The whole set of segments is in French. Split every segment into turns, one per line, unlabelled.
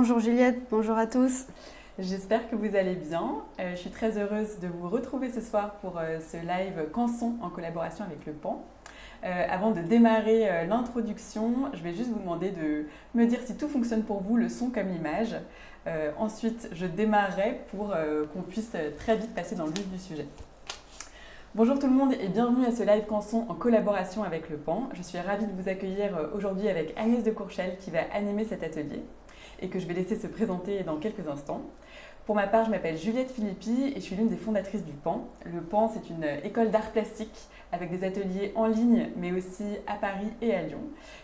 Bonjour Juliette, bonjour à tous.
J'espère que vous allez bien. Je suis très heureuse de vous retrouver ce soir pour ce live Canson en collaboration avec le PAN. Avant de démarrer l'introduction, je vais juste vous demander de me dire si tout fonctionne pour vous, le son comme l'image. Ensuite, je démarrerai pour qu'on puisse très vite passer dans le vif du sujet. Bonjour tout le monde et bienvenue à ce live Canson en collaboration avec le PAN. Je suis ravie de vous accueillir aujourd'hui avec Agnès de Courchel qui va animer cet atelier et que je vais laisser se présenter dans quelques instants. Pour ma part, je m'appelle Juliette Philippi et je suis l'une des fondatrices du PAN. Le PAN, c'est une école d'art plastique avec des ateliers en ligne, mais aussi à Paris et à Lyon,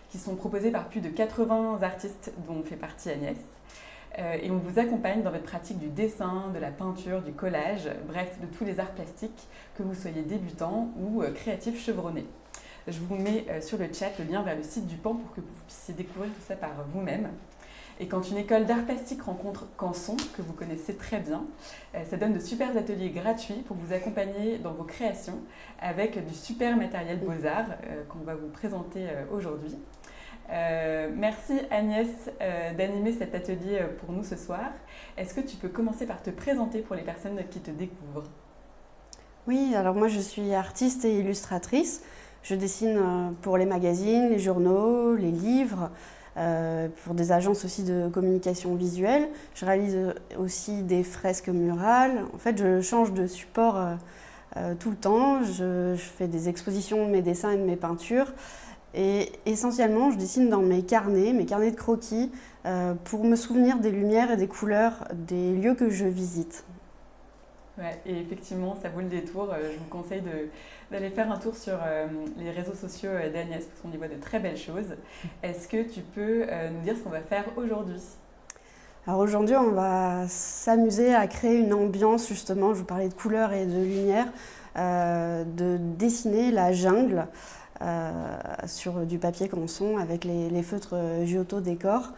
qui sont proposés par plus de 80 artistes dont fait partie Agnès. Et on vous accompagne dans votre pratique du dessin, de la peinture, du collage, bref, de tous les arts plastiques, que vous soyez débutant ou créatif chevronné. Je vous mets sur le chat le lien vers le site du PAN pour que vous puissiez découvrir tout ça par vous-même. Et quand une école d'art plastique rencontre Canson, que vous connaissez très bien, ça donne de super ateliers gratuits pour vous accompagner dans vos créations avec du super matériel Beaux-Arts qu'on va vous présenter aujourd'hui. Merci Agnès d'animer cet atelier pour nous ce soir. Est-ce que tu peux commencer par te présenter pour les personnes qui te découvrent?
Oui, alors moi je suis artiste et illustratrice. Je dessine pour les magazines, les journaux, les livres, pour des agences aussi de communication visuelle. Je réalise aussi des fresques murales. En fait, je change de support tout le temps. Je fais des expositions de mes dessins et de mes peintures. Et essentiellement, je dessine dans mes carnets de croquis, pour me souvenir des lumières et des couleurs des lieux que je visite.
Ouais, et effectivement, ça vaut le détour. Je vous conseille d'aller faire un tour sur les réseaux sociaux d'Agnès parce qu'on y voit de très belles choses. Est-ce que tu peux nous dire ce qu'on va faire aujourd'hui?
Alors aujourd'hui, on va s'amuser à créer une ambiance, justement, je vous parlais de couleurs et de lumière, de dessiner la jungle sur du papier canson avec les feutres Giotto décor.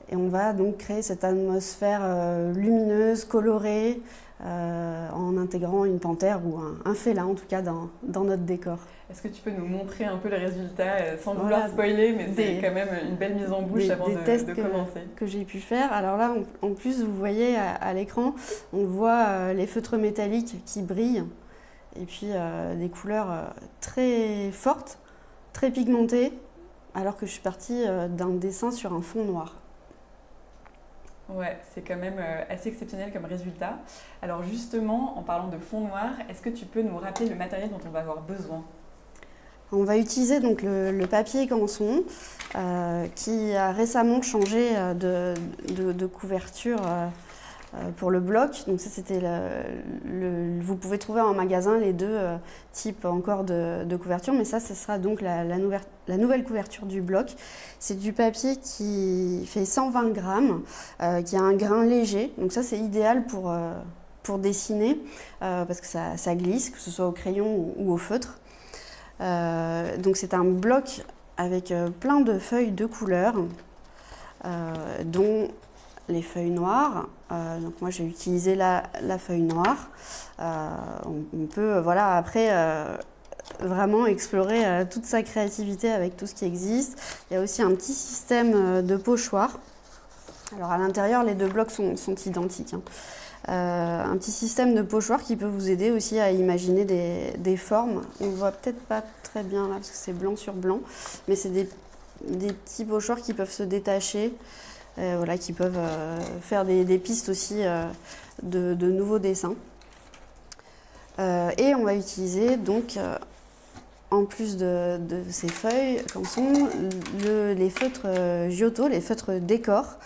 Et on va donc créer cette atmosphère lumineuse, colorée, en intégrant une panthère ou un félin en tout cas dans notre décor.
Est-ce que tu peux nous montrer un peu le résultat sans vouloir spoiler, mais c'est quand même une belle mise en bouche avant de commencer.
Que j'ai pu faire. Alors là, en plus, vous voyez à l'écran, on voit les feutres métalliques qui brillent et puis des couleurs très fortes, très pigmentées, alors que je suis partie d'un dessin sur un fond noir.
Ouais, c'est quand même assez exceptionnel comme résultat. Alors justement, en parlant de fond noir, est-ce que tu peux nous rappeler le matériel dont on va avoir besoin?
On va utiliser donc le papier canson qui a récemment changé de couverture pour le bloc. Donc ça, c'était vous pouvez trouver en magasin les deux types encore de couverture, mais ça, ce sera donc la nouvelle couverture du bloc. C'est du papier qui fait 120 grammes, qui a un grain léger. Donc ça, c'est idéal pour dessiner parce que ça glisse, que ce soit au crayon ou au feutre. Donc c'est un bloc avec plein de feuilles de couleurs, dont les feuilles noires. Donc moi j'ai utilisé la feuille noire. On peut voilà, après vraiment explorer toute sa créativité avec tout ce qui existe. Il y a aussi un petit système de pochoir. Alors à l'intérieur, les deux blocs sont identiques, hein. Un petit système de pochoir qui peut vous aider aussi à imaginer des formes. On ne voit peut-être pas très bien là parce que c'est blanc sur blanc, mais c'est des petits pochoirs qui peuvent se détacher, voilà, qui peuvent faire des pistes aussi de nouveaux dessins. Et on va utiliser donc, en plus de ces feuilles canson, les feutres Giotto, les feutres décor,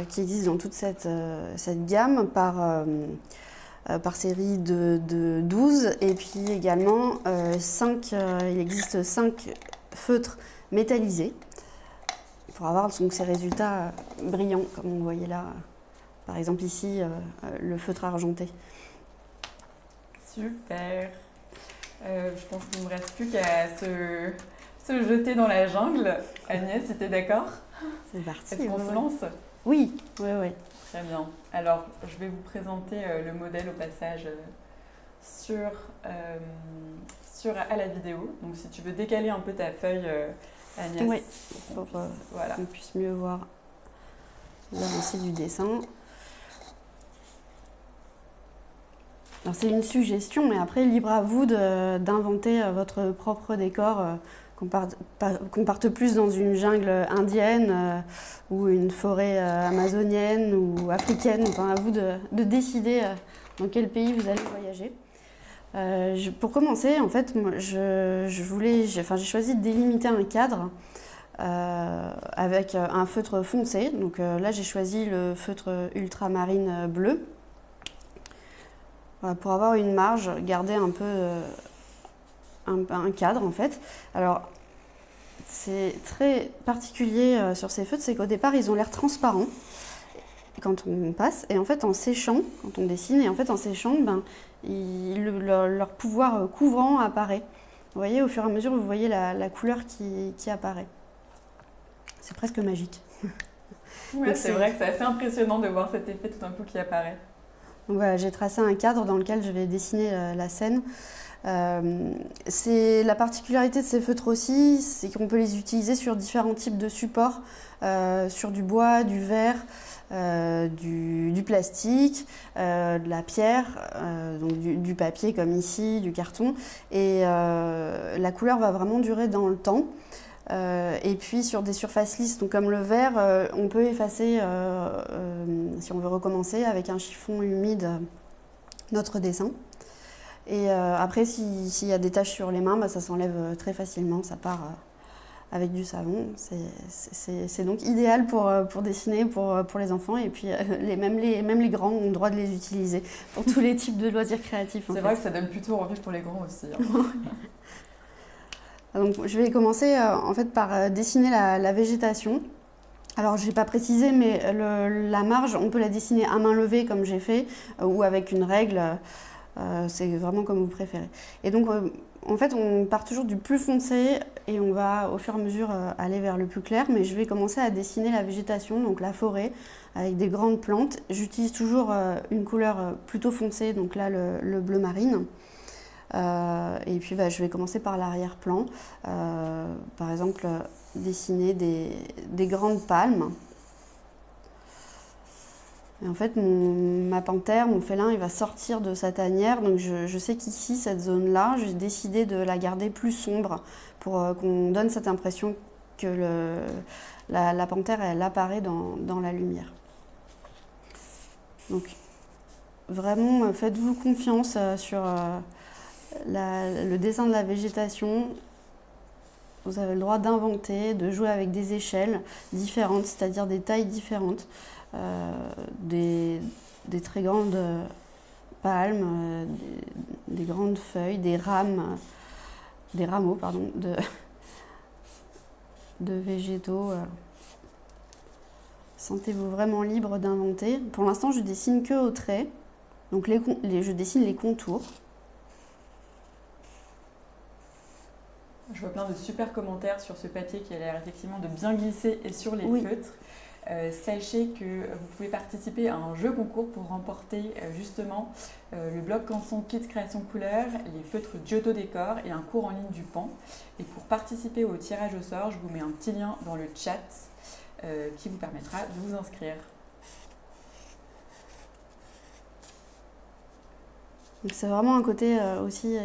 qui existent dans toute cette gamme par série de 12 et puis également il existe 5 feutres métallisés pour avoir donc ces résultats brillants comme vous voyez là, par exemple ici le feutre argenté.
Super. Je pense qu'il ne me reste plus qu'à se jeter dans la jungle. Agnès, tu es d'accord?
C'est parti.
Est-ce qu'on se lance?
Oui, oui, oui.
Très bien. Alors, je vais vous présenter le modèle au passage à la vidéo. Donc, si tu veux décaler un peu ta feuille, Agnès.
Oui, pour voilà, qu'on puisse mieux voir l'avancée du dessin. C'est une suggestion, mais après, libre à vous d'inventer votre propre décor, qu'on parte plus dans une jungle indienne ou une forêt amazonienne ou africaine. Enfin, à vous de décider dans quel pays vous allez voyager. Pour commencer, en fait, j'ai choisi de délimiter un cadre avec un feutre foncé. Donc là, j'ai choisi le feutre ultramarine bleu. Pour avoir une marge, garder un peu un cadre en fait. Alors, c'est très particulier sur ces feutres, c'est qu'au départ, ils ont l'air transparents quand on passe. Et en fait, en séchant, quand on dessine, et en fait, en séchant, leur pouvoir couvrant apparaît. Vous voyez, au fur et à mesure, vous voyez la couleur qui apparaît. C'est presque magique.
Ouais, c'est vrai que c'est assez impressionnant de voir cet effet tout d'un coup qui apparaît.
Donc voilà, j'ai tracé un cadre dans lequel je vais dessiner la scène. C'est la particularité de ces feutres aussi, c'est qu'on peut les utiliser sur différents types de supports, sur du bois, du verre, du plastique, de la pierre, donc du papier comme ici, du carton. Et la couleur va vraiment durer dans le temps. Et puis sur des surfaces lisses, donc comme le verre, on peut effacer, si on veut recommencer, avec un chiffon humide, notre dessin. Et après, s'il y a des taches sur les mains, ça s'enlève très facilement, ça part avec du savon. C'est donc idéal pour dessiner pour les enfants. Et puis même les grands ont le droit de les utiliser pour tous les types de loisirs créatifs.
C'est vrai que ça donne plutôt envie pour les grands aussi.
Donc, je vais commencer en fait par dessiner la végétation. Alors je n'ai pas précisé, mais la marge, on peut la dessiner à main levée comme j'ai fait, ou avec une règle, c'est vraiment comme vous préférez. Et donc en fait on part toujours du plus foncé et on va au fur et à mesure aller vers le plus clair, mais je vais commencer à dessiner la végétation, donc la forêt, avec des grandes plantes. J'utilise toujours une couleur plutôt foncée, donc là le bleu marine. Et puis je vais commencer par l'arrière-plan, par exemple dessiner des grandes palmes. Et en fait ma panthère, mon félin, il va sortir de sa tanière, donc je sais qu'ici, cette zone-là, j'ai décidé de la garder plus sombre pour qu'on donne cette impression que la panthère, elle apparaît dans la lumière. Donc vraiment, faites-vous confiance sur le dessin de la végétation. Vous avez le droit d'inventer, de jouer avec des échelles différentes, c'est-à-dire des tailles différentes, des très grandes palmes, des grandes feuilles, des rameaux de végétaux. Sentez-vous vraiment libre d'inventer. Pour l'instant, je dessine que au trait, donc je dessine les contours.
Je vois plein de super commentaires sur ce papier qui a l'air effectivement de bien glisser et sur les feutres. Sachez que vous pouvez participer à un jeu concours pour remporter justement le bloc Canson Kit Création Couleur, les feutres Giotto Décor et un cours en ligne du Pan. Et pour participer au tirage au sort, je vous mets un petit lien dans le chat qui vous permettra de vous inscrire.
C'est vraiment un côté aussi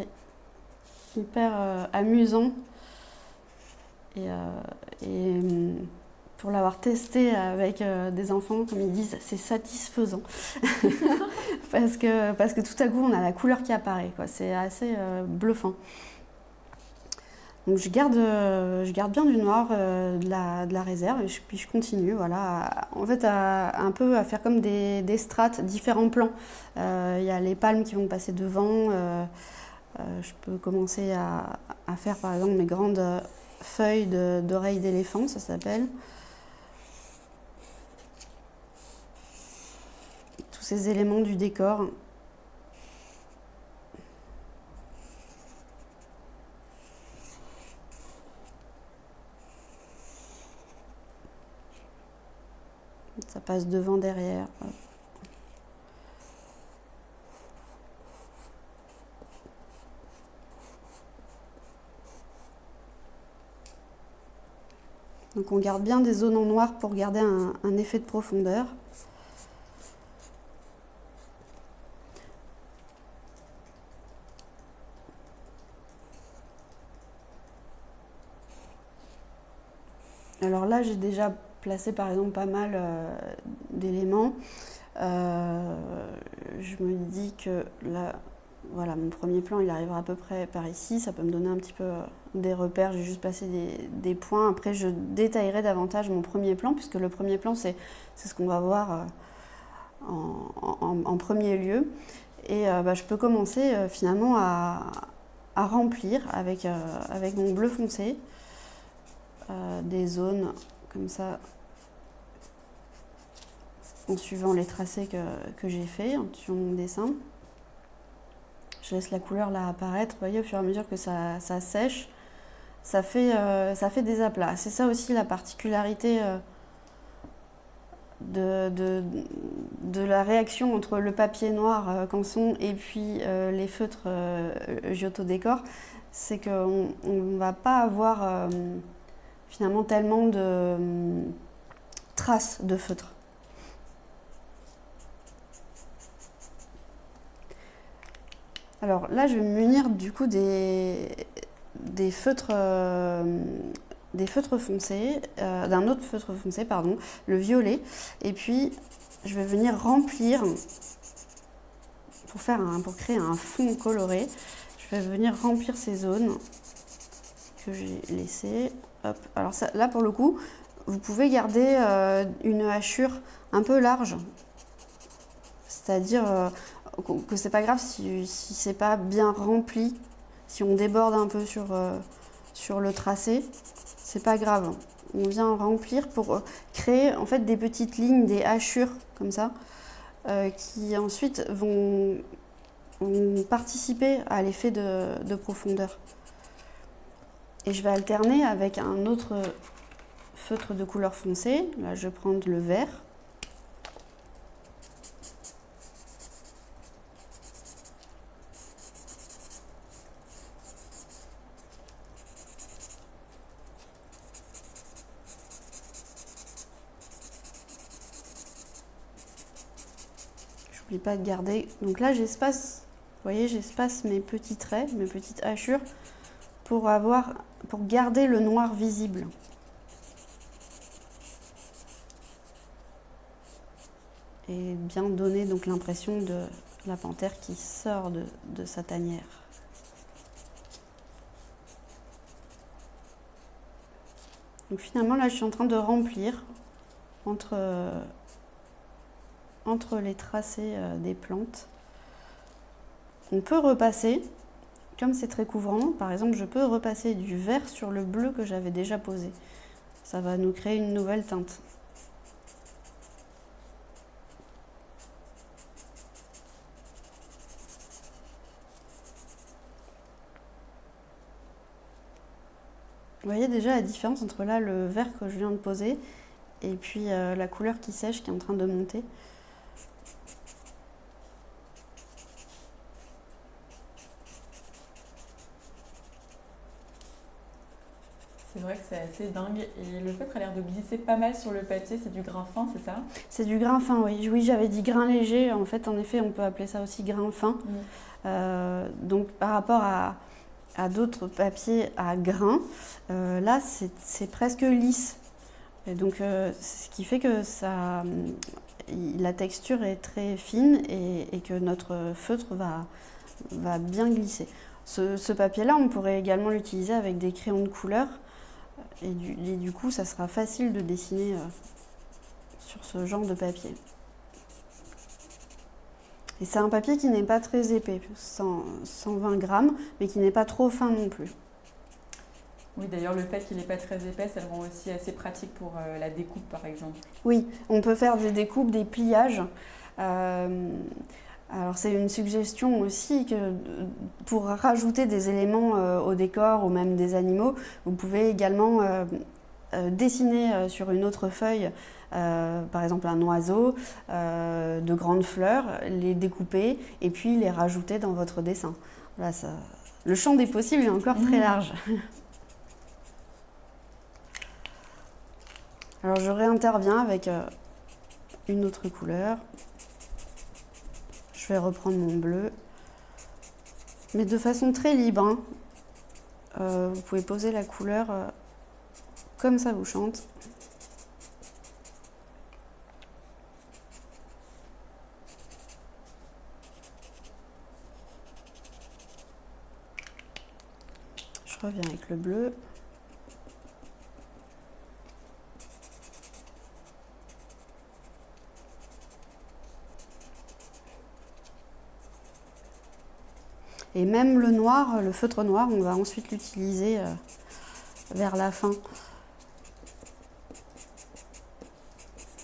hyper amusant et pour l'avoir testé avec des enfants, comme ils disent, c'est satisfaisant parce que tout à coup on a la couleur qui apparaît, quoi. C'est assez bluffant. Donc je garde bien du noir, de la réserve, et puis je continue, voilà, en fait un peu à faire comme des strates, différents plans. Il y a les palmes qui vont passer devant. Je peux commencer à faire par exemple mes grandes feuilles d'oreilles d'éléphant, ça s'appelle. Tous ces éléments du décor. Ça passe devant, derrière. Donc on garde bien des zones en noir pour garder un effet de profondeur. Alors là, j'ai déjà placé par exemple pas mal d'éléments. Je me dis que là, voilà, mon premier plan, il arrivera à peu près par ici. Ça peut me donner un petit peu des repères. J'ai juste placé des points. Après, je détaillerai davantage mon premier plan, puisque le premier plan, c'est ce qu'on va voir en premier lieu. Et je peux commencer finalement à remplir avec mon bleu foncé des zones comme ça, en suivant les tracés que j'ai fait sur mon dessin. Je laisse la couleur là apparaître. Vous voyez, au fur et à mesure que ça sèche, ça fait des aplats. C'est ça aussi la particularité de la réaction entre le papier noir Canson et puis les feutres Giotto Décor. C'est qu'on ne va pas avoir finalement tellement de traces de feutre. Alors là, je vais me munir du coup des feutres foncés, d'un autre feutre foncé, pardon, le violet. Et puis, je vais venir remplir, pour créer un fond coloré, je vais venir remplir ces zones que j'ai laissées. Hop. Alors ça, là, pour le coup, vous pouvez garder une hachure un peu large, c'est-à-dire que c'est pas grave si c'est pas bien rempli, si on déborde un peu sur le tracé, c'est pas grave. On vient remplir pour créer en fait des petites lignes, des hachures comme ça, qui ensuite vont participer à l'effet de profondeur. Et je vais alterner avec un autre feutre de couleur foncée. Là, je vais prendre le vert. N'oublie pas de garder. Donc là, j'espace, vous voyez, j'espace mes petits traits, mes petites hachures pour garder le noir visible. Et bien donner donc l'impression de la panthère qui sort de sa tanière. Donc finalement, là, je suis en train de remplir entre les tracés des plantes. On peut repasser, comme c'est très couvrant, par exemple, je peux repasser du vert sur le bleu que j'avais déjà posé. Ça va nous créer une nouvelle teinte. Vous voyez déjà la différence entre là le vert que je viens de poser et puis la couleur qui sèche, qui est en train de monter.
C'est vrai que c'est assez dingue. Et le feutre a l'air de glisser pas mal sur le papier. C'est du grain fin, c'est ça?
C'est du grain fin, oui. Oui, j'avais dit grain léger. En fait, en effet, on peut appeler ça aussi grain fin. Donc, par rapport à d'autres papiers à grains, là, c'est presque lisse. Et donc, ce qui fait que la texture est très fine et que notre feutre va bien glisser. Ce papier-là, on pourrait également l'utiliser avec des crayons de couleur. Et du coup, ça sera facile de dessiner sur ce genre de papier. Et c'est un papier qui n'est pas très épais, 120 grammes, mais qui n'est pas trop fin non plus.
Oui, d'ailleurs, le fait qu'il n'est pas très épais, ça le rend aussi assez pratique pour la découpe, par exemple.
Oui, on peut faire des découpes, des pliages. Alors c'est une suggestion aussi que pour rajouter des éléments au décor ou même des animaux, vous pouvez également dessiner sur une autre feuille, par exemple un oiseau, de grandes fleurs, les découper et puis les rajouter dans votre dessin. Voilà, le champ des possibles est encore très large. Alors je réinterviens avec une autre couleur. Je vais reprendre mon bleu, mais de façon très libre, hein. Vous pouvez poser la couleur comme ça vous chante. Je reviens avec le bleu. Et même le noir, le feutre noir, on va ensuite l'utiliser vers la fin.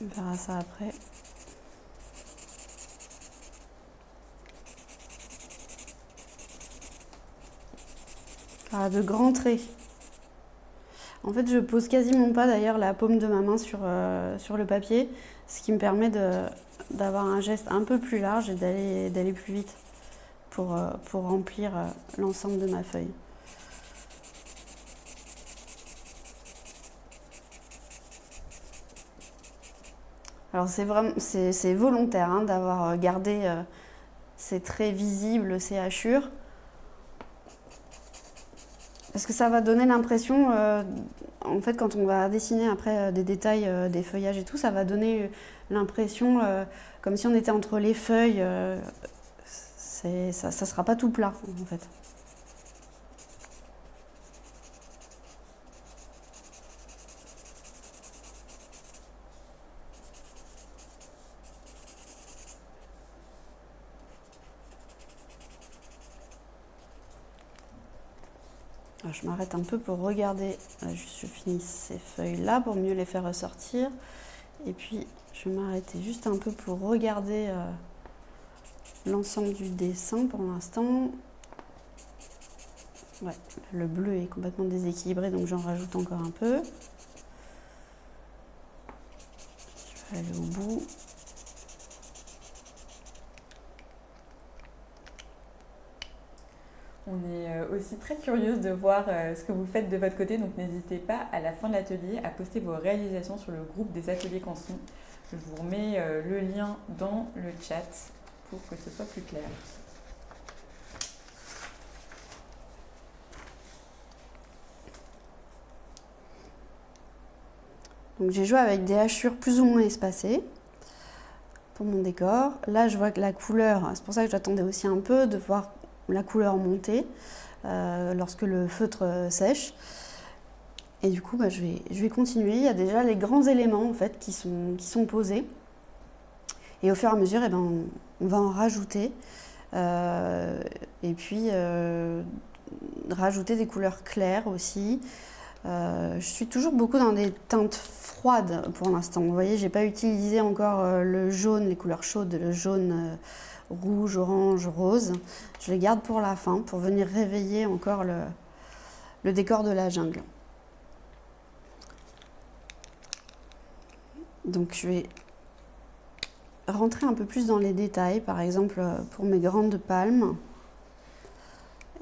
On verra ça après. Ah, de grands traits. En fait, je pose quasiment pas d'ailleurs la paume de ma main sur le papier, ce qui me permet d'avoir un geste un peu plus large et d'aller plus vite pour remplir l'ensemble de ma feuille. Alors c'est volontaire hein, d'avoir gardé ces traits visibles, ces hachures. Parce que ça va donner l'impression, en fait, quand on va dessiner après des détails, des feuillages et tout, ça va donner l'impression comme si on était entre les feuilles. Ça sera pas tout plat, en fait. Alors, je m'arrête un peu pour regarder, je finis ces feuilles-là pour mieux les faire ressortir. Et puis, je vais m'arrêter juste un peu pour regarder l'ensemble du dessin pour l'instant. Ouais, le bleu est complètement déséquilibré, donc j'en rajoute encore un peu. Je vais aller au bout.
On est aussi très curieuse de voir ce que vous faites de votre côté, donc n'hésitez pas à la fin de l'atelier à poster vos réalisations sur le groupe des ateliers Canson. Je vous remets le lien dans le chat pour que ce soit plus clair.
Donc j'ai joué avec des hachures plus ou moins espacées pour mon décor. Là je vois que la couleur, c'est pour ça que j'attendais aussi un peu de voir la couleur monter lorsque le feutre sèche. Et du coup, je vais continuer. Il y a déjà les grands éléments en fait, qui sont posés. Et au fur et à mesure, on va en rajouter. Et puis, rajouter des couleurs claires aussi. Je suis toujours beaucoup dans des teintes froides pour l'instant. Vous voyez, j'ai pas utilisé encore le jaune, les couleurs chaudes, le jaune, rouge, orange, rose. Je les garde pour la fin, pour venir réveiller encore le décor de la jungle. Donc je vais rentrer un peu plus dans les détails, par exemple pour mes grandes palmes.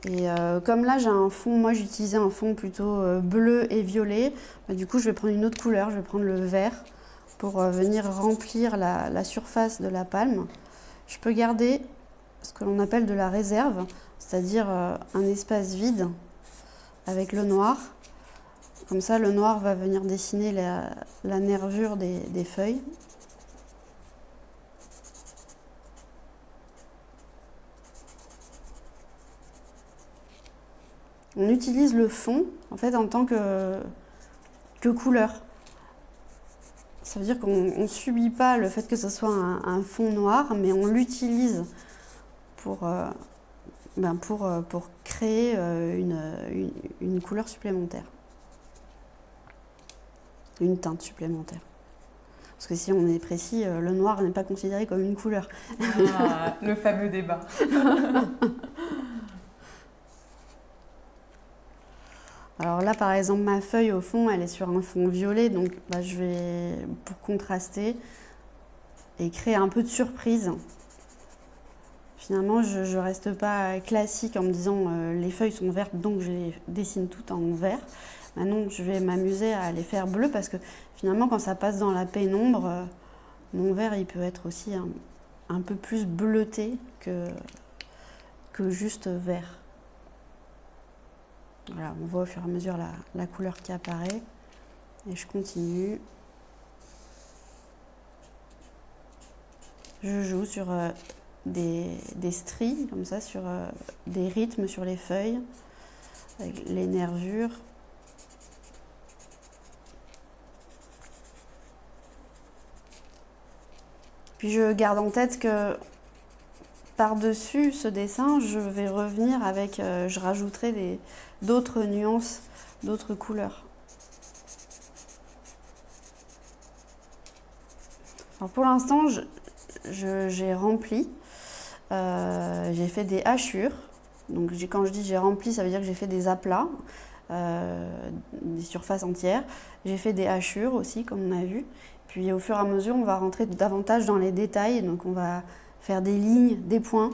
Et comme là j'ai un fond, moi j'utilisais un fond plutôt bleu et violet, du coup je vais prendre une autre couleur, je vais prendre le vert pour venir remplir la surface de la palme. Je peux garder ce que l'on appelle de la réserve, c'est-à-dire un espace vide avec le noir. Comme ça, le noir va venir dessiner la nervure des feuilles. On utilise le fond en fait en tant que couleur. Ça veut dire qu'on ne subit pas le fait que ce soit un fond noir, mais on l'utilise pour créer une couleur supplémentaire. Une teinte supplémentaire. Parce que si on est précis, le noir n'est pas considéré comme une couleur.
Ah, le fameux débat.
Alors là, par exemple, ma feuille, au fond, elle est sur un fond violet, donc je vais, pour contraster et créer un peu de surprise, Finalement, je ne reste pas classique en me disant les feuilles sont vertes, donc je les dessine toutes en vert. Maintenant, je vais m'amuser à les faire bleues parce que finalement, quand ça passe dans la pénombre, mon vert, il peut être aussi un peu plus bleuté que juste vert. Voilà, on voit au fur et à mesure la couleur qui apparaît. Et je continue. Je joue sur des stries, comme ça, sur des rythmes sur les feuilles, avec les nervures. Puis je garde en tête que par-dessus ce dessin, je vais revenir avec, je rajouterai d'autres nuances, d'autres couleurs. Alors pour l'instant, j'ai rempli, j'ai fait des hachures. Donc quand je dis j'ai rempli, ça veut dire que j'ai fait des aplats, des surfaces entières. J'ai fait des hachures aussi, comme on a vu. Puis au fur et à mesure, on va rentrer davantage dans les détails. Donc on va faire des lignes, des points.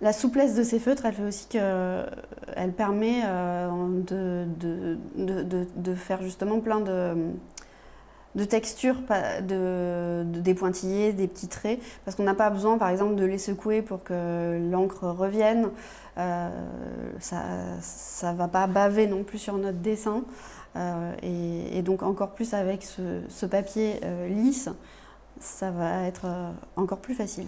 La souplesse de ces feutres, elle fait aussi qu'elle permet de faire justement plein de textures, des pointillés, des petits traits, parce qu'on n'a pas besoin par exemple de les secouer pour que l'encre revienne. Ça ne va pas baver non plus sur notre dessin. Et donc encore plus avec ce papier lisse, ça va être encore plus facile.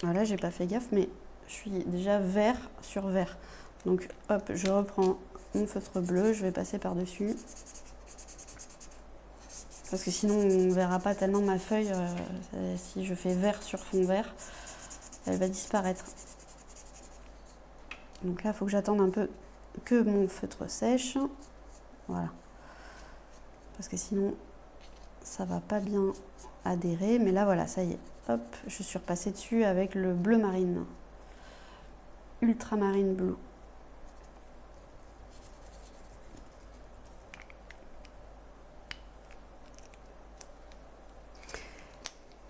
Voilà, j'ai pas fait gaffe, mais je suis déjà vert sur vert. Donc hop, je reprends mon feutre bleu, je vais passer par-dessus. Parce que sinon on ne verra pas tellement ma feuille. Si je fais vert sur fond vert, elle va disparaître. Donc là, il faut que j'attende un peu que mon feutre sèche. Voilà. Parce que sinon, ça va pas bien adhérer. Mais là, voilà, ça y est. Hop, je suis repassée dessus avec le bleu marine. Ultramarine blue.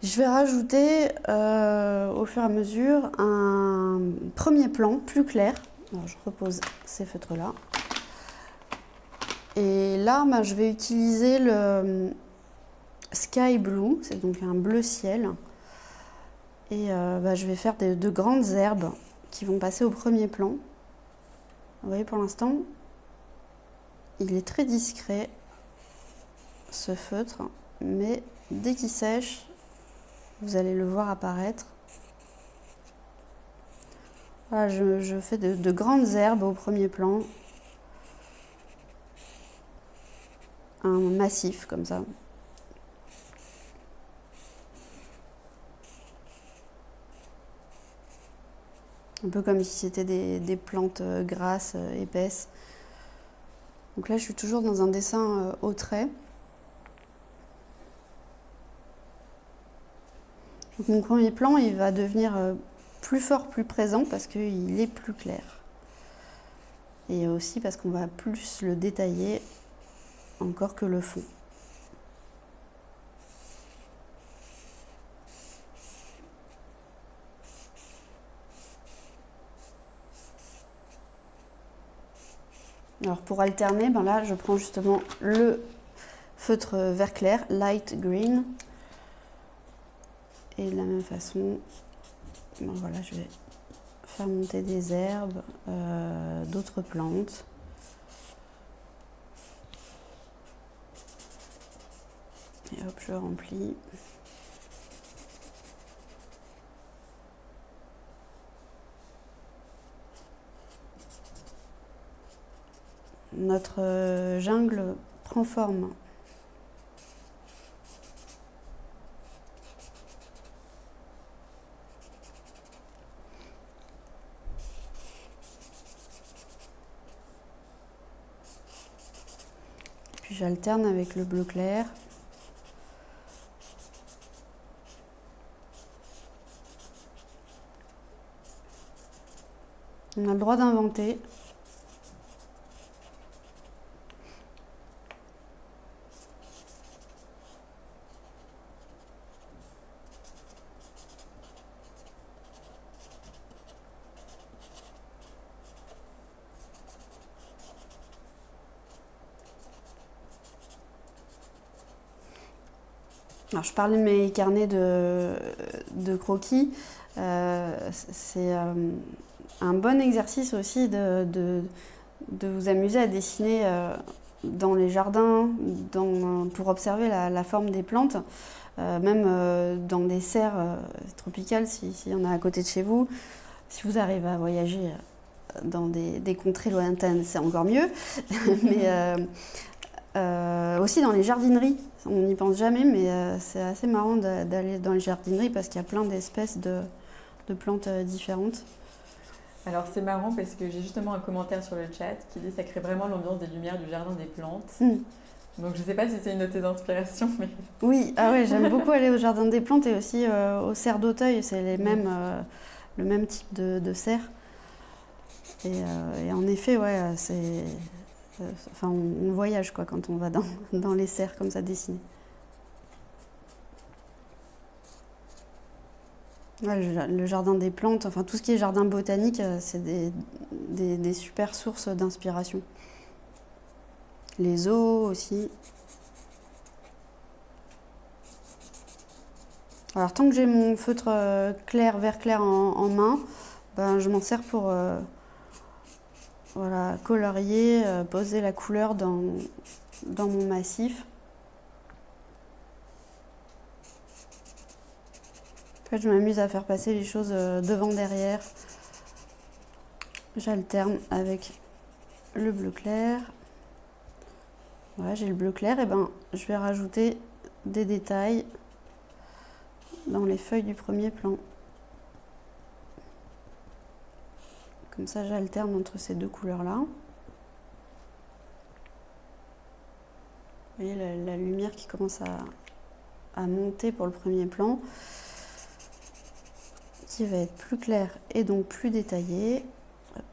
Je vais rajouter au fur et à mesure un premier plan plus clair. Alors, je repose ces feutres-là. Et là, je vais utiliser le Sky Blue, c'est donc un bleu ciel. Et je vais faire de grandes herbes qui vont passer au premier plan. Vous voyez, pour l'instant, il est très discret, ce feutre. Mais dès qu'il sèche, vous allez le voir apparaître. Voilà, je fais de grandes herbes au premier plan. Un massif comme ça. Un peu comme si c'était des plantes grasses, épaisses. Donc là, je suis toujours dans un dessin au trait. Donc mon premier plan, il va devenir plus fort, plus présent parce qu'il est plus clair. Et aussi parce qu'on va plus le détailler encore que le fond. Alors pour alterner, là je prends justement le feutre vert clair, light green. Et de la même façon, voilà, je vais faire monter des herbes, d'autres plantes. Et hop, je remplis. Notre jungle prend forme. Puis j'alterne avec le bleu clair. On a le droit d'inventer. Alors, je parlais de mes carnets de croquis. C'est un bon exercice aussi de vous amuser à dessiner dans les jardins, pour observer la forme des plantes, même dans des serres tropicales, s'il y en a à côté de chez vous. Si vous arrivez à voyager dans des contrées lointaines, c'est encore mieux. Mais aussi dans les jardineries, on n'y pense jamais, mais c'est assez marrant d'aller dans les jardineries parce qu'il y a plein d'espèces de plantes différentes.
Alors c'est marrant parce que j'ai justement un commentaire sur le chat qui dit que ça crée vraiment l'ambiance des lumières du jardin des plantes. Donc je ne sais pas si c'est une de tes inspirations. Mais...
Oui, ah ouais, j'aime beaucoup aller au jardin des plantes et aussi aux serres d'Auteuil, c'est le même type de serre. Et en effet, ouais, enfin, on voyage quoi, quand on va dans les serres comme ça dessinées. Ouais, le jardin des plantes, enfin tout ce qui est jardin botanique, c'est des super sources d'inspiration. Les zoos aussi. Alors tant que j'ai mon feutre vert clair en main, ben, je m'en sers pour voilà, colorier, poser la couleur dans mon massif. En fait, je m'amuse à faire passer les choses devant, derrière. J'alterne avec le bleu clair. Voilà, j'ai le bleu clair, et ben, je vais rajouter des détails dans les feuilles du premier plan. Comme ça, j'alterne entre ces deux couleurs-là. Vous voyez la lumière qui commence à monter pour le premier plan, qui va être plus clair et donc plus détaillé. Hop.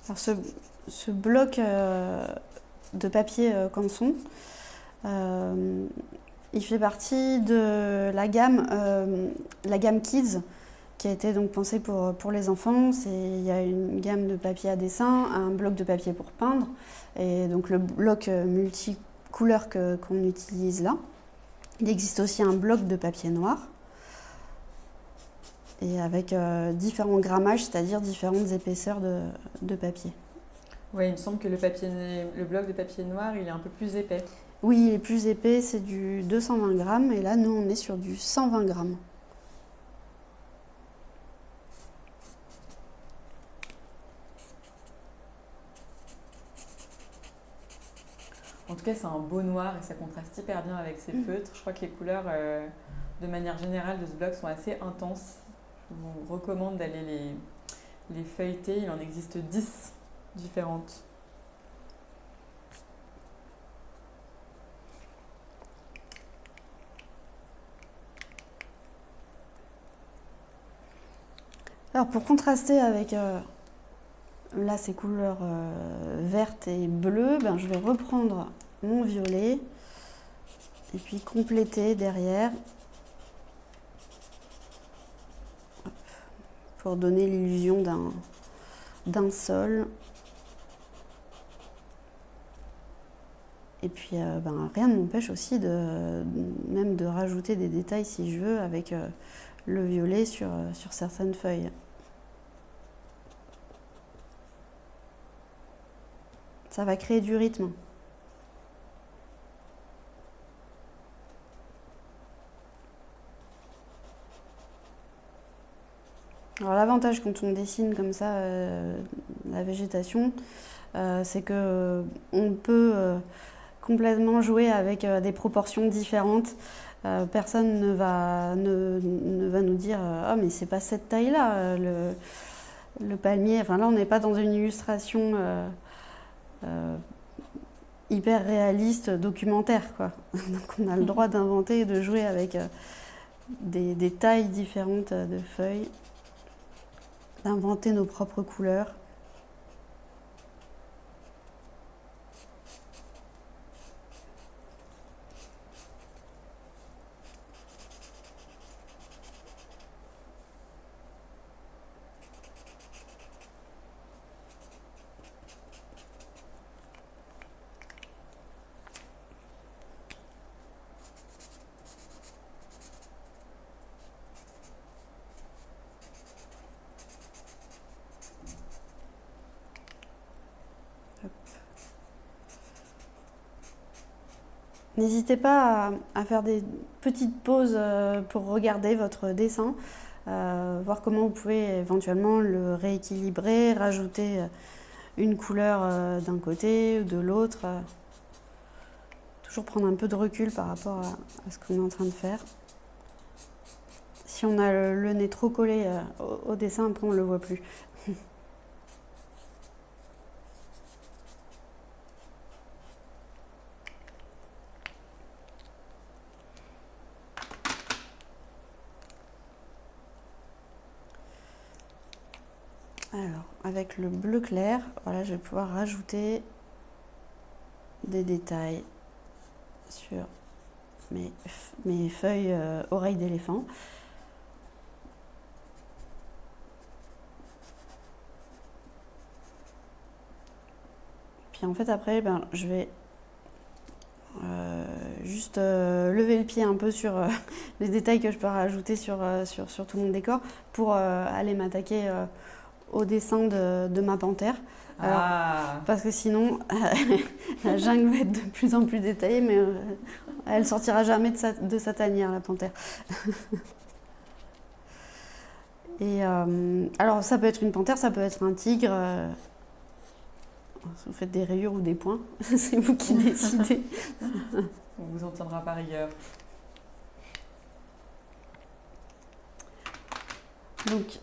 Alors ce bloc de papier canson, il fait partie de la gamme Kids, qui a été donc pensée pour les enfants. Il y a une gamme de papier à dessin, un bloc de papier pour peindre, et donc le bloc multicouleur qu'on utilise là. Il existe aussi un bloc de papier noir, et avec différents grammages, c'est-à-dire différentes épaisseurs de papier.
Oui, il me semble que le bloc de papier noir, il est un peu plus épais.
Oui, il est plus épais, c'est du 220 grammes, et là, nous, on est sur du 120 grammes.
En tout cas, c'est un beau noir et ça contraste hyper bien avec ces feutres. Je crois que les couleurs, de manière générale, de ce bloc sont assez intenses. Je vous recommande d'aller les feuilleter. Il en existe 10 différentes.
Alors pour contraster avec là ces couleurs vertes et bleues, ben, je vais reprendre mon violet et puis compléter derrière pour donner l'illusion d'un sol. Et puis ben, rien ne m'empêche aussi même de rajouter des détails si je veux avec le violet sur certaines feuilles. Ça va créer du rythme. Alors l'avantage quand on dessine comme ça la végétation, c'est que on peut complètement jouer avec des proportions différentes. Personne ne va nous dire ah mais c'est pas cette taille-là le palmier. Enfin là on n'est pas dans une illustration hyper réaliste documentaire quoi. Donc on a le droit d'inventer et de jouer avec des tailles différentes de feuilles, d'inventer nos propres couleurs. N'hésitez pas à faire des petites pauses pour regarder votre dessin, voir comment vous pouvez éventuellement le rééquilibrer, rajouter une couleur d'un côté ou de l'autre. Toujours prendre un peu de recul par rapport à ce qu'on est en train de faire. Si on a le nez trop collé au dessin, après on ne le voit plus. Alors, avec le bleu clair, voilà, je vais pouvoir rajouter des détails sur mes feuilles oreilles d'éléphant. Puis en fait après, je vais juste lever le pied un peu sur les détails que je peux rajouter sur tout mon décor pour aller m'attaquer au dessin de ma panthère. Alors, parce que sinon, la jungle va être de plus en plus détaillée, mais elle sortira jamais de sa tanière, la panthère. Et alors, ça peut être une panthère, ça peut être un tigre. Vous faites des rayures ou des points, c'est vous qui décidez.
On vous en tiendra par rigueur.
Donc,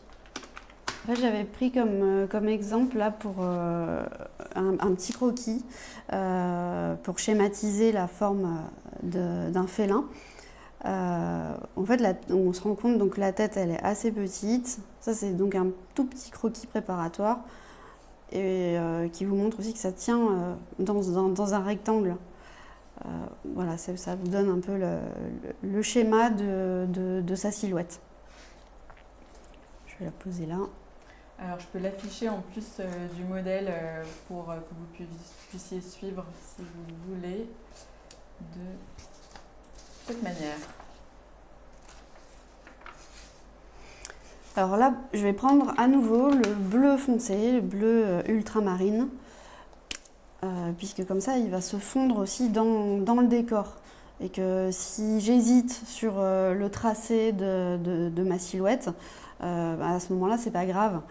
en fait, j'avais pris comme exemple là pour un petit croquis pour schématiser la forme d'un félin. En fait, on se rend compte donc la tête, elle est assez petite. Ça, c'est donc un tout petit croquis préparatoire et qui vous montre aussi que ça tient dans un rectangle. Voilà, ça vous donne un peu le schéma de sa silhouette. Je vais la poser là.
Alors, je peux l'afficher en plus du modèle pour que vous puissiez suivre, si vous voulez, de cette manière.
Alors là, je vais prendre à nouveau le bleu foncé, le bleu ultramarine, puisque comme ça, il va se fondre aussi dans le décor. Et que si j'hésite sur le tracé de ma silhouette, à ce moment-là, c'est pas grave,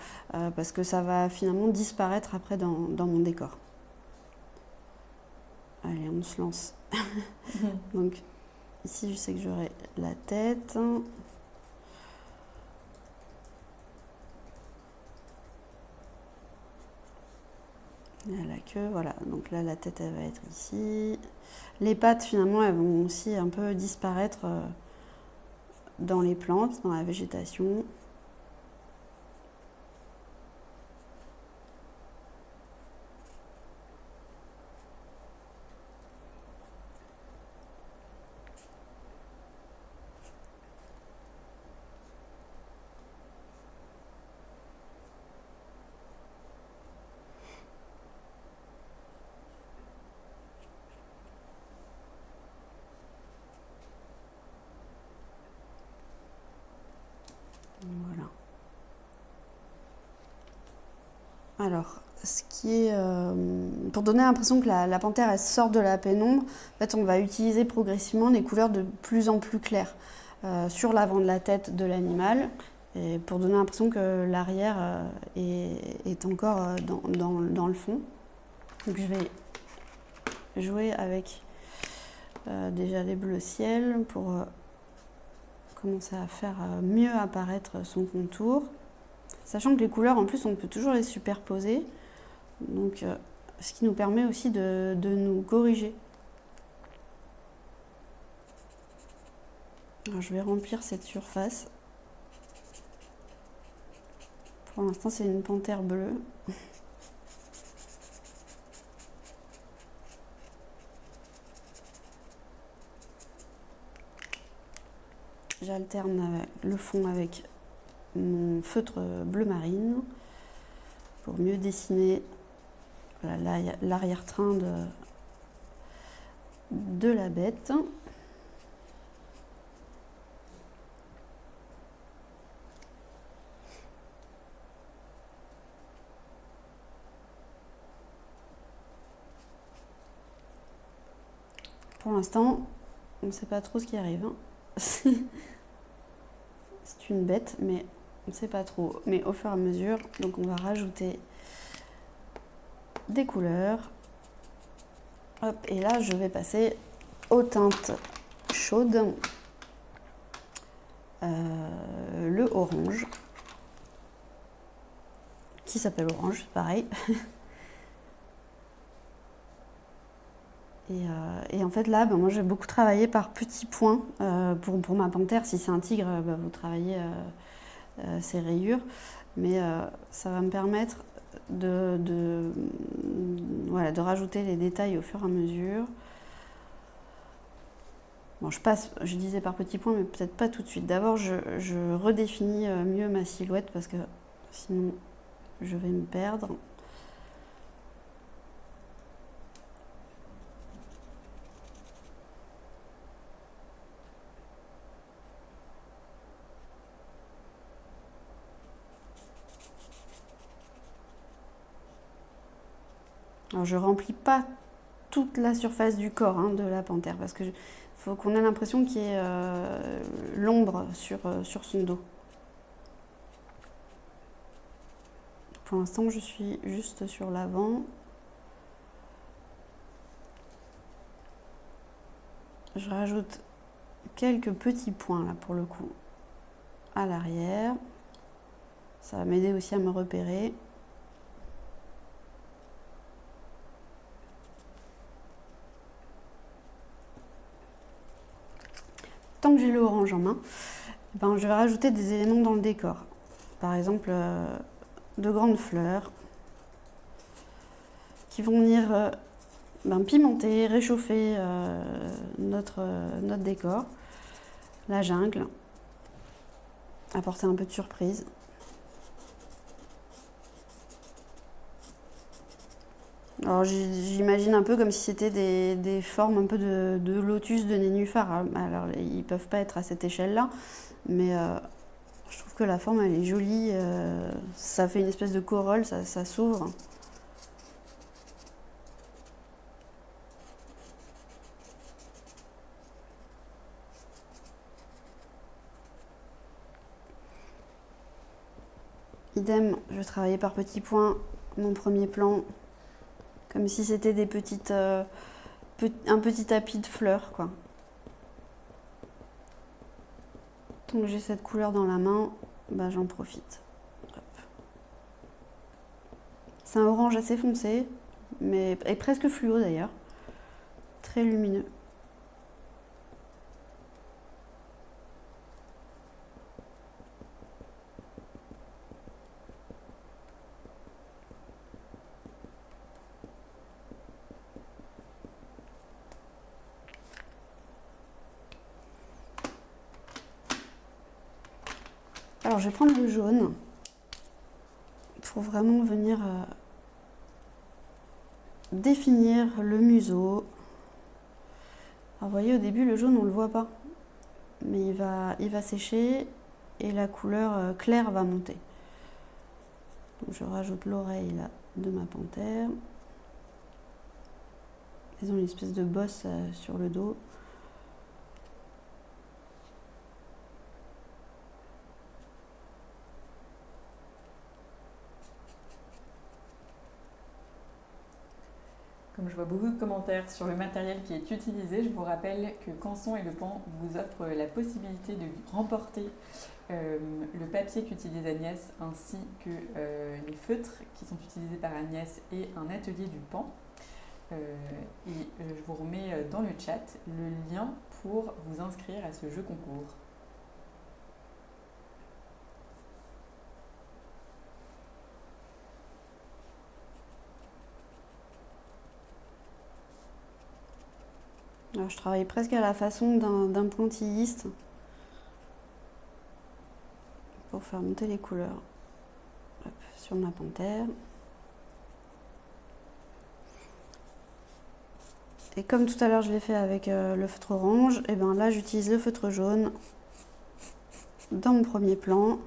parce que ça va finalement disparaître après dans mon décor. Allez, on se lance. Donc ici, je sais que j'aurai la tête. La queue, voilà. Donc là, la tête, elle va être ici. Les pattes, finalement, elles vont aussi un peu disparaître dans les plantes, dans la végétation. Voilà. Alors, ce qui est pour donner l'impression que la panthère elle sort de la pénombre, en fait, on va utiliser progressivement des couleurs de plus en plus claires sur l'avant de la tête de l'animal, et pour donner l'impression que l'arrière est encore dans le fond. Donc, je vais jouer avec déjà les bleus ciel pour commencer à faire mieux apparaître son contour. Sachant que les couleurs, en plus, on peut toujours les superposer. Donc, ce qui nous permet aussi de nous corriger. Alors, je vais remplir cette surface. Pour l'instant, c'est une panthère bleue. J'alterne le fond avec mon feutre bleu marine pour mieux dessiner l'arrière-train de la bête. Pour l'instant, on ne sait pas trop ce qui arrive. C'est une bête, mais on ne sait pas trop. Mais au fur et à mesure, donc on va rajouter des couleurs. Hop, et là, je vais passer aux teintes chaudes. Le orange, qui s'appelle orange, pareil. Et en fait là, moi j'ai beaucoup travaillé par petits points pour ma panthère. Si c'est un tigre, vous travaillez ses rayures, mais ça va me permettre voilà, de rajouter les détails au fur et à mesure. Bon, je disais par petits points, mais peut-être pas tout de suite. D'abord, je redéfinis mieux ma silhouette parce que sinon je vais me perdre. Alors, je remplis pas toute la surface du corps de la panthère parce que faut qu'on ait l'impression qu'il y ait l'ombre sur son dos. Pour l'instant, je suis juste sur l'avant. Je rajoute quelques petits points là pour le coup à l'arrière. Ça va m'aider aussi à me repérer. Tant que j'ai le orange en main, je vais rajouter des éléments dans le décor. Par exemple, de grandes fleurs qui vont venir pimenter, réchauffer notre décor. La jungle, apporter un peu de surprise. Alors j'imagine un peu comme si c'était des formes un peu de lotus, de nénuphar. Alors ils peuvent pas être à cette échelle-là, mais je trouve que la forme elle est jolie. Ça fait une espèce de corolle, ça s'ouvre. Idem, je vais travailler par petits points mon premier plan. Comme si c'était un petit tapis de fleurs, quoi. Tant que j'ai cette couleur dans la main, j'en profite. C'est un orange assez foncé, et presque fluo d'ailleurs. Très lumineux. Alors je vais prendre le jaune pour vraiment venir définir le museau. Alors vous voyez au début le jaune on ne le voit pas, mais il va sécher et la couleur claire va monter. Donc je rajoute l'oreille là de ma panthère. Ils ont une espèce de bosse sur le dos.
Comme je vois beaucoup de commentaires sur le matériel qui est utilisé, je vous rappelle que Canson et Le Pan vous offrent la possibilité de remporter le papier qu'utilise Agnès ainsi que les feutres qui sont utilisés par Agnès et un atelier du Pan. Je vous remets dans le chat le lien pour vous inscrire à ce jeu concours.
Alors, je travaille presque à la façon d'un pointilliste pour faire monter les couleurs. Hop, sur ma panthère. Et comme tout à l'heure je l'ai fait avec le feutre orange, et là j'utilise le feutre jaune dans mon premier plan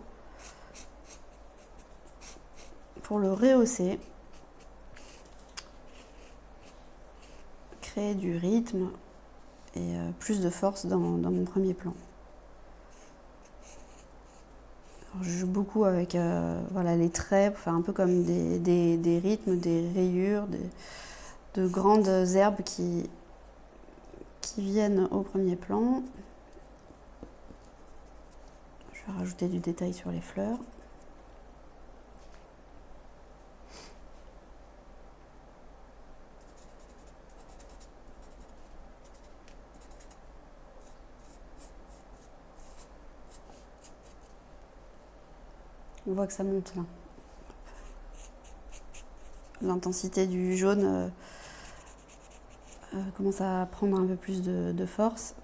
pour le rehausser, créer du rythme et plus de force dans mon premier plan. Alors, je joue beaucoup avec voilà, les traits pour faire un peu comme des rythmes, des rayures, de grandes herbes qui viennent au premier plan. Je vais rajouter du détail sur les fleurs. On voit que ça monte là. L'intensité du jaune commence à prendre un peu plus de force.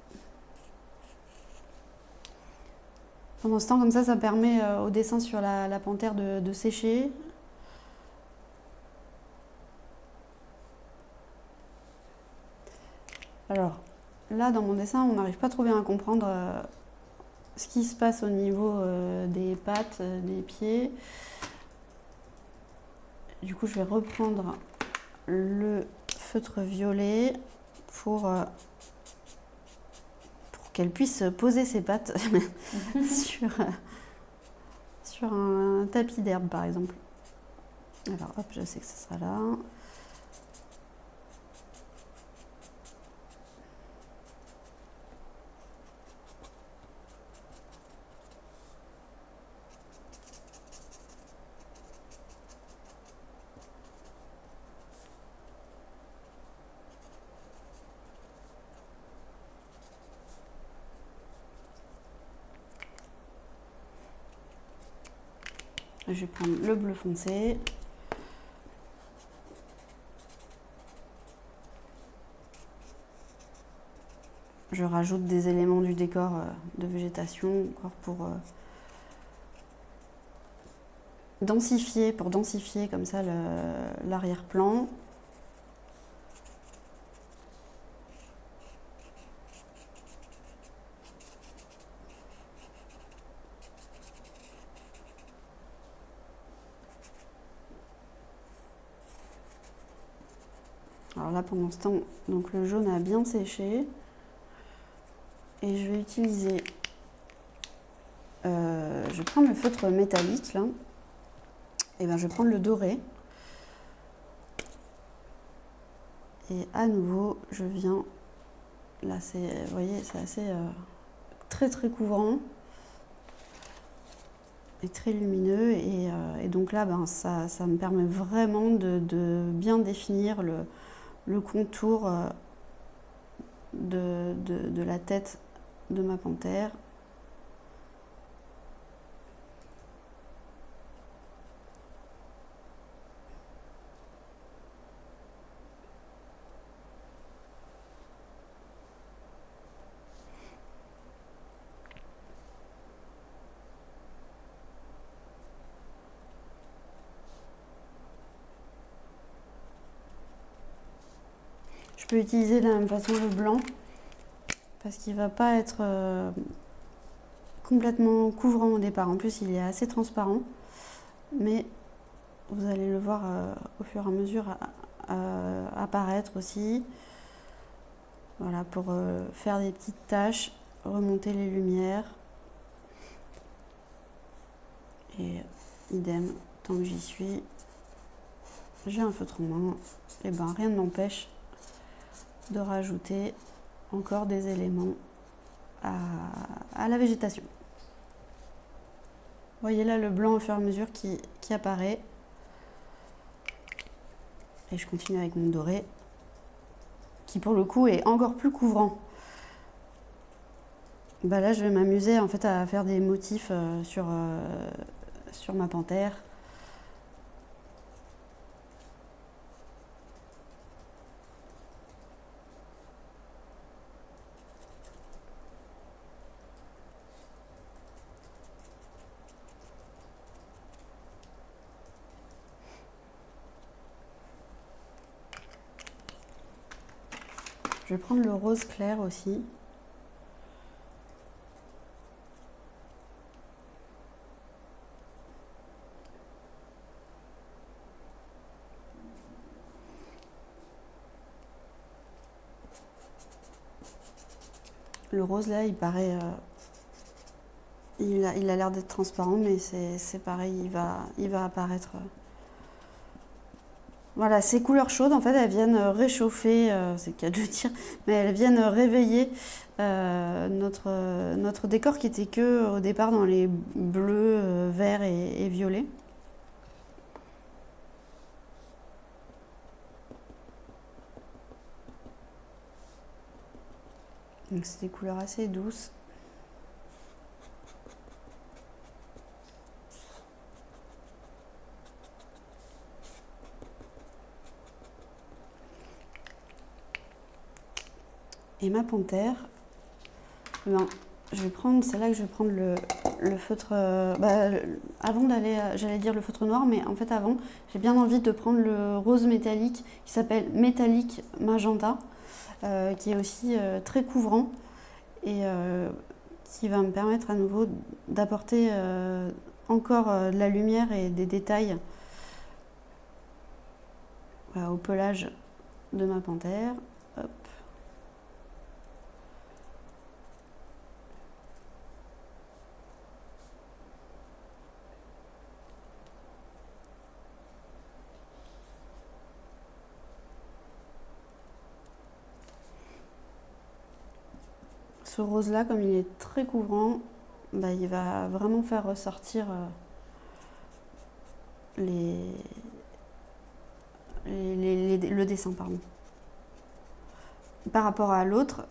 Pendant ce temps, comme ça permet au dessin sur la panthère de sécher. Alors, là, dans mon dessin, on n'arrive pas trop bien à comprendre ce qui se passe au niveau des pattes, des pieds. Du coup, je vais reprendre le feutre violet pour qu'elle puisse poser ses pattes sur un tapis d'herbe, par exemple. Alors, hop, je sais que ce sera là. Je vais prendre le bleu foncé. Je rajoute des éléments du décor de végétation encore pour densifier comme ça l'arrière-plan. Alors là, pendant ce temps, donc le jaune a bien séché. Et je vais utiliser... je vais prendre le feutre métallique, là. Et bien, je vais prendre le doré. Et à nouveau, je viens... Là, vous voyez, c'est assez... très, très couvrant. Et très lumineux. Et donc là, ben, ça me permet vraiment de bien définir le contour de la tête de ma panthère. Je peux utiliser de la même façon le blanc parce qu'il ne va pas être complètement couvrant au départ. En plus, il est assez transparent, mais vous allez le voir au fur et à mesure apparaître aussi. Voilà, pour faire des petites taches, remonter les lumières. Et idem, tant que j'y suis, j'ai un feutre en main, et ben rien ne m'empêche de rajouter encore des éléments à la végétation. Vous voyez là le blanc au fur et à mesure qui apparaît. Et je continue avec mon doré, qui pour le coup est encore plus couvrant. Bah là, je vais m'amuser en fait à faire des motifs sur ma panthère. Je vais prendre le rose clair aussi. Le rose là, il paraît... il a l'air d'être transparent, mais c'est pareil, il va apparaître. Voilà, ces couleurs chaudes, en fait, elles viennent réchauffer, c'est le cas de le dire, mais elles viennent réveiller notre décor qui était que au départ dans les bleus, verts et violets. Donc c'est des couleurs assez douces. Et ma panthère, ben, c'est là que je vais prendre le feutre, avant d'aller, j'allais dire le feutre noir, mais en fait avant, j'ai bien envie de prendre le rose métallique qui s'appelle Métallique Magenta, qui est aussi très couvrant et qui va me permettre à nouveau d'apporter encore de la lumière et des détails au pelage de ma panthère. Hop. Ce rose-là, comme il est très couvrant, bah, il va vraiment faire ressortir le dessin. Pardon. Par rapport à l'autre,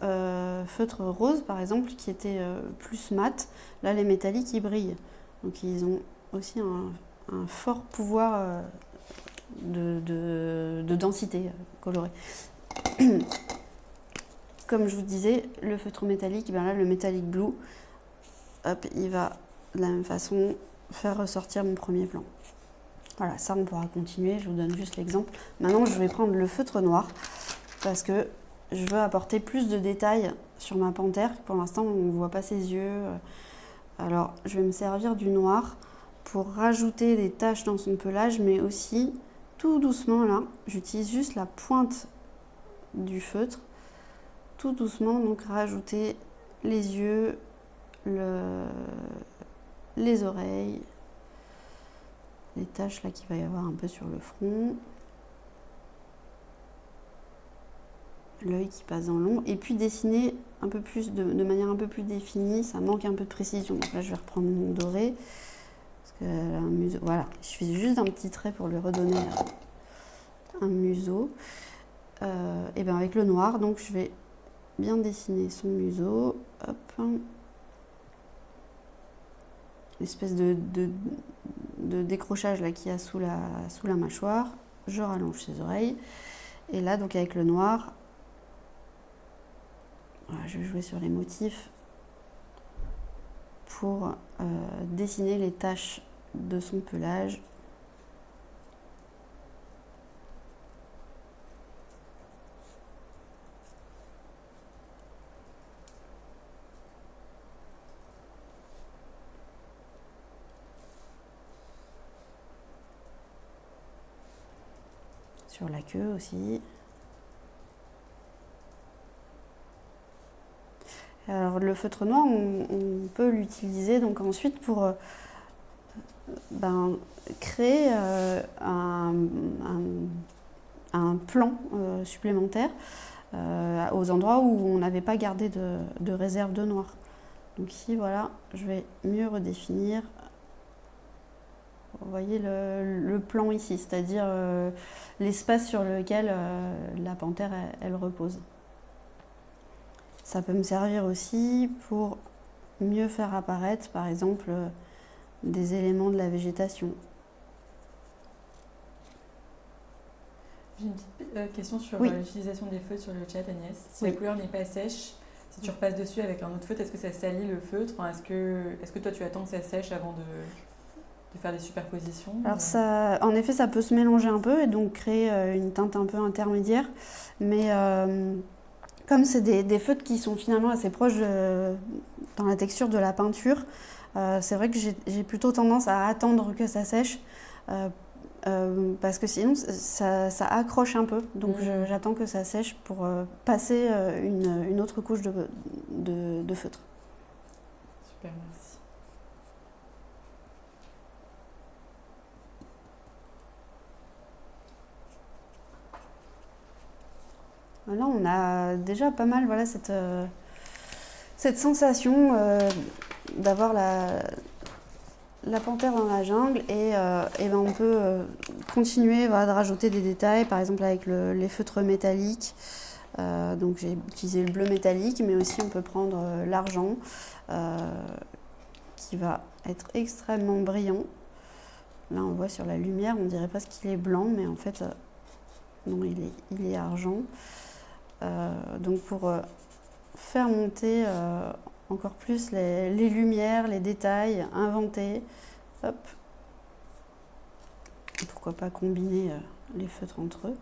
feutre rose par exemple, qui était plus mat, là les métalliques ils brillent. Donc ils ont aussi un fort pouvoir de densité colorée. Comme je vous disais, le feutre métallique, ben là le métallique blue, hop, il va de la même façon faire ressortir mon premier plan. Voilà, ça on pourra continuer, je vous donne juste l'exemple. Maintenant je vais prendre le feutre noir parce que je veux apporter plus de détails sur ma panthère. Pour l'instant on ne voit pas ses yeux. Alors je vais me servir du noir pour rajouter des taches dans son pelage, mais aussi tout doucement là, j'utilise juste la pointe du feutre. Tout doucement, donc rajouter les yeux, les oreilles, les taches là qu'il va y avoir un peu sur le front, l'œil qui passe dans l'ombre, et puis dessiner un peu plus de manière un peu plus définie. Ça manque un peu de précision, donc là je vais reprendre mon doré parce que un museau, voilà, il suffit juste d'un petit trait pour lui redonner un museau. Et bien avec le noir, donc je vais bien dessiner son museau, hop, l'espèce de décrochage là qu'il y a sous la mâchoire. Je rallonge ses oreilles et là donc avec le noir, voilà, je vais jouer sur les motifs pour dessiner les taches de son pelage. Sur la queue aussi. Alors le feutre noir, on peut l'utiliser donc ensuite pour créer un plan supplémentaire aux endroits où on n'avait pas gardé de réserve de noir. Donc ici, voilà, je vais mieux redéfinir. Vous voyez le plan ici, c'est-à-dire l'espace sur lequel la panthère elle repose. Ça peut me servir aussi pour mieux faire apparaître, par exemple, des éléments de la végétation.
J'ai une petite question sur
oui.
l'utilisation des feutres sur le chat, Agnès. Si
oui.
la couleur n'est pas sèche, si tu repasses dessus avec un autre feutre, est-ce que ça salit le feutre? Enfin, est-ce que toi tu attends que ça sèche avant de faire des superpositions?
Alors ça, en effet, ça peut se mélanger un peu et donc créer une teinte un peu intermédiaire. Mais comme c'est des feutres qui sont finalement assez proches dans la texture de la peinture, c'est vrai que j'ai plutôt tendance à attendre que ça sèche parce que sinon ça accroche un peu. Donc j'attends que ça sèche pour passer une autre couche de feutre.
Super, merci.
Là, on a déjà pas mal cette sensation d'avoir la panthère dans la jungle et ben on peut continuer de rajouter des détails, par exemple avec les feutres métalliques. Donc j'ai utilisé le bleu métallique, mais aussi on peut prendre l'argent qui va être extrêmement brillant. Là on voit sur la lumière, on dirait presque qu'il est blanc, mais en fait non, il est argent. Donc pour faire monter encore plus les lumières, les détails, inventer, hop. Et pourquoi pas combiner les feutres entre eux.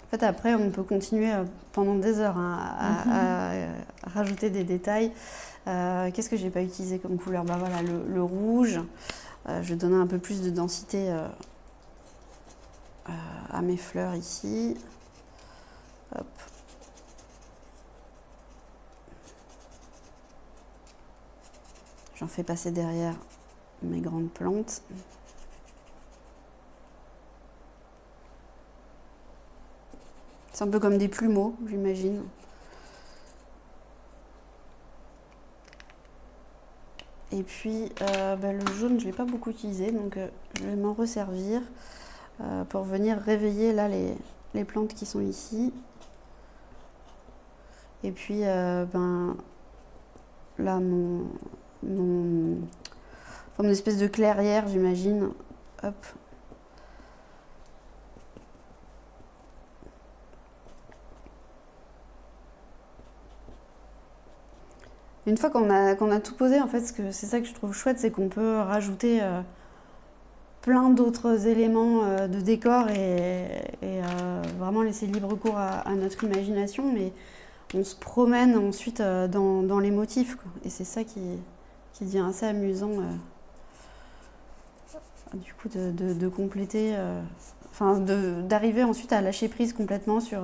En fait, après, on peut continuer pendant des heures à rajouter des détails. Qu'est-ce que j'ai pas utilisé comme couleur? Bah voilà, le rouge. Je vais donner un peu plus de densité à mes fleurs ici. Hop. J'en fais passer derrière mes grandes plantes. C'est un peu comme des plumeaux, j'imagine. Et puis le jaune, je ne l'ai pas beaucoup utilisé, donc je vais m'en resservir pour venir réveiller là les plantes qui sont ici. Et puis là, mon espèce de clairière, j'imagine. Hop. Une fois qu'on a tout posé, en fait, c'est ça que je trouve chouette, c'est qu'on peut rajouter plein d'autres éléments de décor et vraiment laisser libre cours à notre imagination, mais on se promène ensuite dans les motifs, quoi. Et c'est ça qui devient assez amusant, du coup, de compléter, d'arriver ensuite à lâcher prise complètement sur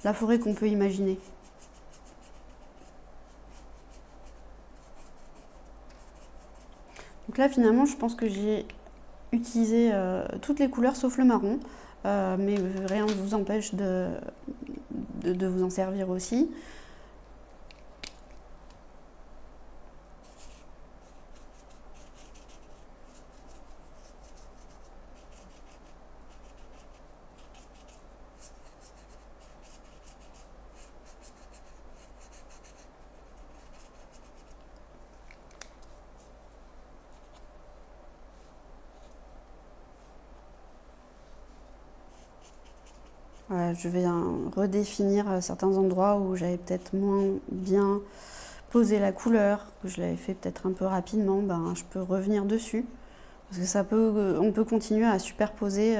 la forêt qu'on peut imaginer. Donc là, finalement, je pense que j'ai utilisé toutes les couleurs sauf le marron, mais rien ne vous empêche de vous en servir aussi. Voilà, je vais redéfinir certains endroits où j'avais peut-être moins bien posé la couleur, que je l'avais fait peut-être un peu rapidement, je peux revenir dessus. Parce que on peut continuer à superposer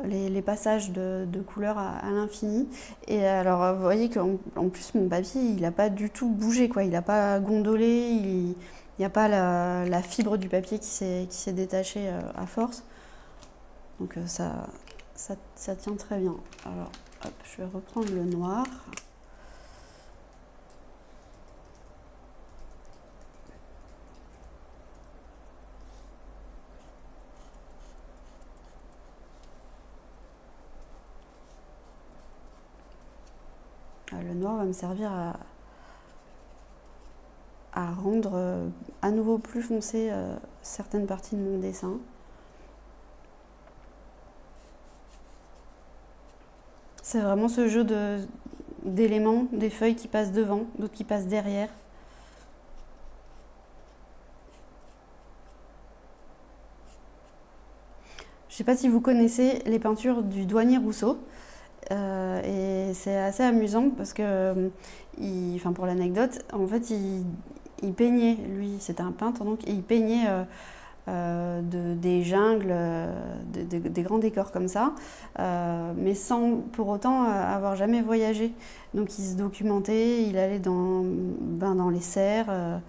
les passages de couleurs à l'infini. Et alors, vous voyez qu'en plus, mon papier, il n'a pas du tout bougé, quoi. Il n'a pas gondolé, il n'y a pas la fibre du papier qui s'est détachée à force. Donc ça tient très bien. Alors, hop, je vais reprendre le noir. Le noir va me servir à rendre à nouveau plus foncé certaines parties de mon dessin. C'est vraiment ce jeu d'éléments, des feuilles qui passent devant, d'autres qui passent derrière. Je ne sais pas si vous connaissez les peintures du douanier Rousseau. Et c'est assez amusant parce que, pour l'anecdote, en fait, il peignait, lui, c'était un peintre, donc, et il peignait des jungles, des grands décors comme ça, mais sans pour autant avoir jamais voyagé. Donc il se documentait, il allait dans les serres,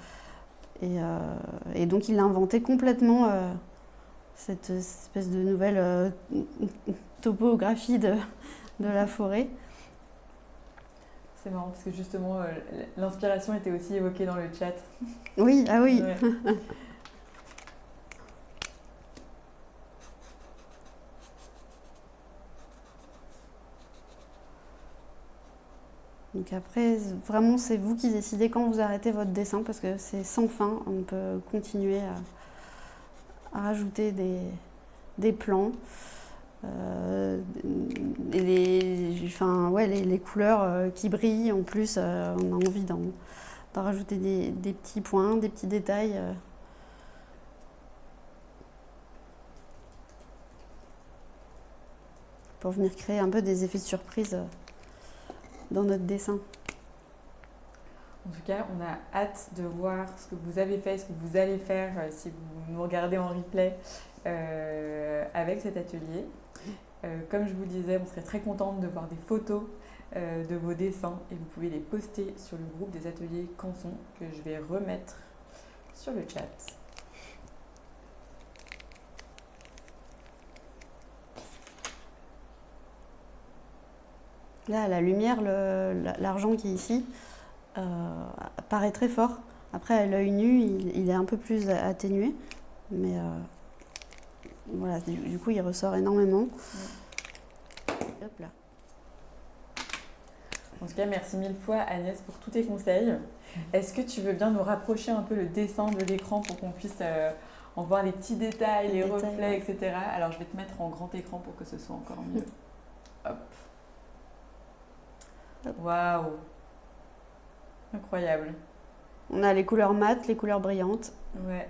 et donc il a inventé complètement cette espèce de nouvelle topographie de la forêt.
C'est marrant parce que justement, l'inspiration était aussi évoquée dans le chat.
Oui, ah oui.
Ouais.
Donc après, vraiment, c'est vous qui décidez quand vous arrêtez votre dessin parce que c'est sans fin. On peut continuer à rajouter des plans. Et les couleurs qui brillent, en plus, on a envie d'en rajouter des petits points, des petits détails. Pour venir créer un peu des effets de surprise dans notre dessin.
En tout cas, on a hâte de voir ce que vous avez fait, ce que vous allez faire si vous nous regardez en replay avec cet atelier. Comme je vous le disais, on serait très contente de voir des photos de vos dessins et vous pouvez les poster sur le groupe des ateliers Canson que je vais remettre sur le chat.
Là, à la lumière, l'argent qui est ici paraît très fort. Après, à l'œil nu, il est un peu plus atténué. Mais voilà, du coup, il ressort énormément. Hop là.
En tout cas, merci mille fois Agnès pour tous tes conseils. Est-ce que tu veux bien nous rapprocher un peu le dessin de l'écran pour qu'on puisse en voir les petits détails, les reflets, etc. Alors, je vais te mettre en grand écran pour que ce soit encore mieux. Hop. Waouh! Incroyable.
On a les couleurs mates, les couleurs brillantes.
Ouais.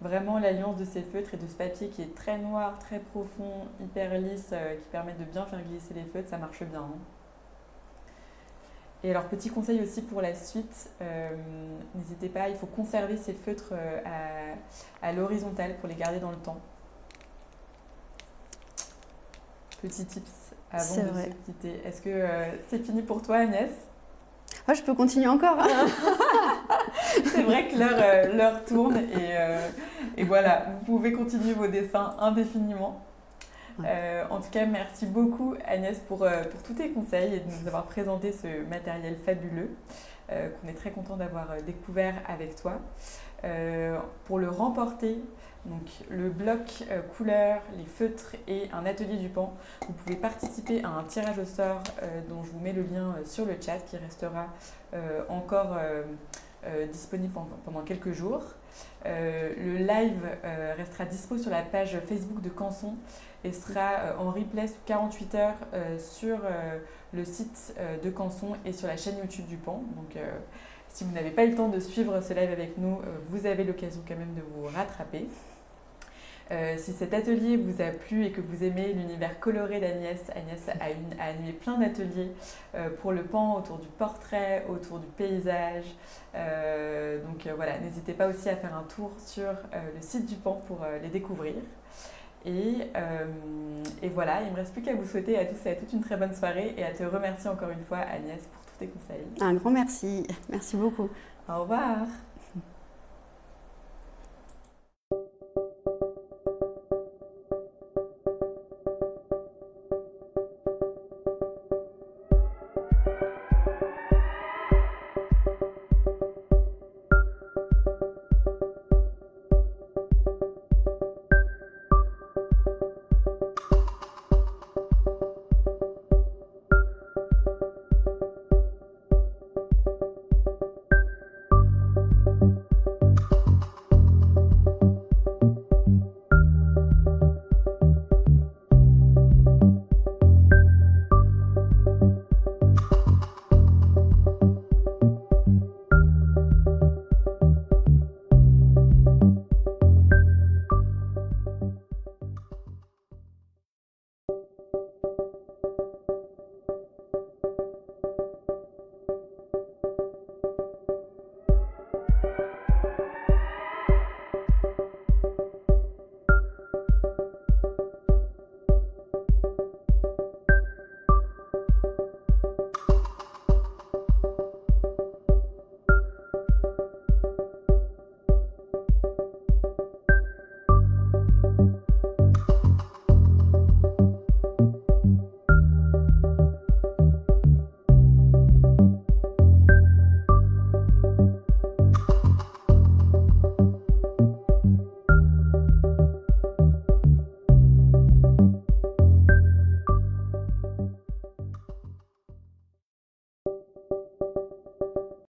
Vraiment l'alliance de ces feutres et de ce papier qui est très noir, très profond, hyper lisse, qui permet de bien faire glisser les feutres, ça marche bien. Hein. Et alors, petit conseil aussi pour la suite, n'hésitez pas, il faut conserver ces feutres à l'horizontale pour les garder dans le temps. Petit tips avant de se quitter. Est-ce que c'est fini pour toi, Agnès?
Oh, je peux continuer encore.
C'est vrai que l'heure tourne et voilà, vous pouvez continuer vos dessins indéfiniment. En tout cas, merci beaucoup Agnès pour tous tes conseils et de nous avoir présenté ce matériel fabuleux qu'on est très content d'avoir découvert avec toi. Pour le remporter, donc le bloc couleur, les feutres et un atelier du pan, vous pouvez participer à un tirage au sort dont je vous mets le lien sur le chat qui restera encore disponible pendant quelques jours. Le live restera dispo sur la page Facebook de Canson et sera en replay sous 48 heures sur le site de Canson et sur la chaîne YouTube du Pan. Donc si vous n'avez pas eu le temps de suivre ce live avec nous, vous avez l'occasion quand même de vous rattraper. Si cet atelier vous a plu et que vous aimez l'univers coloré d'Agnès, Agnès a animé plein d'ateliers pour le pan, autour du portrait, autour du paysage. Donc voilà, n'hésitez pas aussi à faire un tour sur le site du pan pour les découvrir. Et voilà, il ne me reste plus qu'à vous souhaiter à tous et à toutes une très bonne soirée et à te remercier encore une fois Agnès pour tous tes conseils.
Un grand merci, merci beaucoup.
Au revoir.